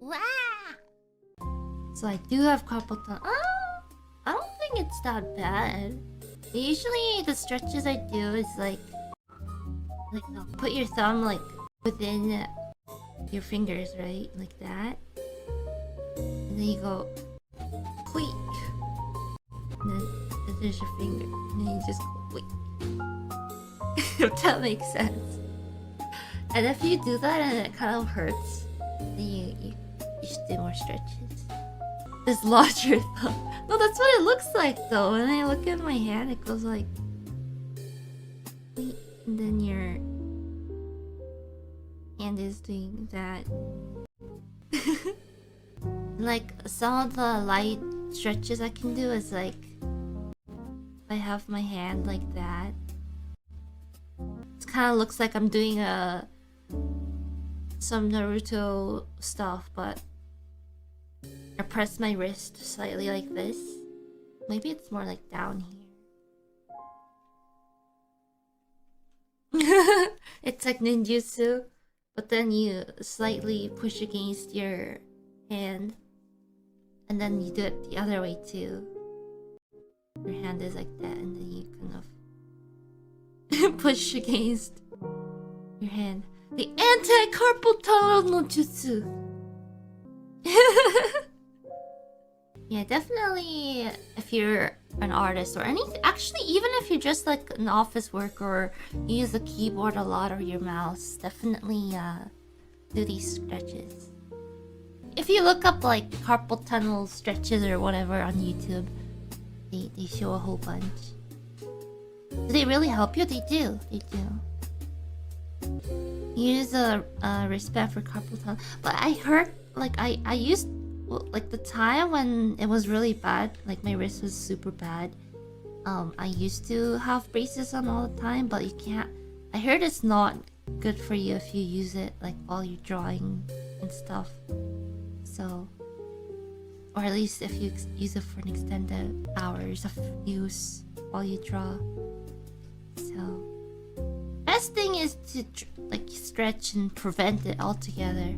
Wow. So I do have carpal tunnel. I don't think it's that bad. Usually the stretches I do is like no, put your thumb like within your fingers, right? Like that. And then you go tweak. And then there's your finger. And then you just go tweak. If that makes sense. And if you do that and it kind of hurts, then you should do more stretches. Just lodge your thumb. No, that's what it looks like though. When I look at my hand, it goes like, and then your hand is doing that. Like some of the light stretches I can do is like, I have my hand like that. It kind of looks like I'm doing some Naruto stuff, but I press my wrist slightly like this. Maybe it's more like down here. It's like ninjutsu, but then you slightly push against your hand, and then you do it the other way too. Your hand is like that, and then you kind of push against your hand. The Anti-carpal Tunnel No Jutsu. Yeah, definitely if you're an artist or anything, actually even if you're just like an office worker or you use the keyboard a lot or your mouse, definitely do these stretches. If you look up like carpal tunnel stretches or whatever on YouTube, they show a whole bunch. Do they really help you? They do. They do. Use a wristband for carpal tunnel. But I heard, like I used, like the time when it was really bad, like my wrist was super bad. I used to have braces on all the time, but you can't. I heard it's not good for you if you use it like while you're drawing and stuff. So, or at least if you use it for an extended hours of use while you draw. So, best thing is to like stretch and prevent it altogether.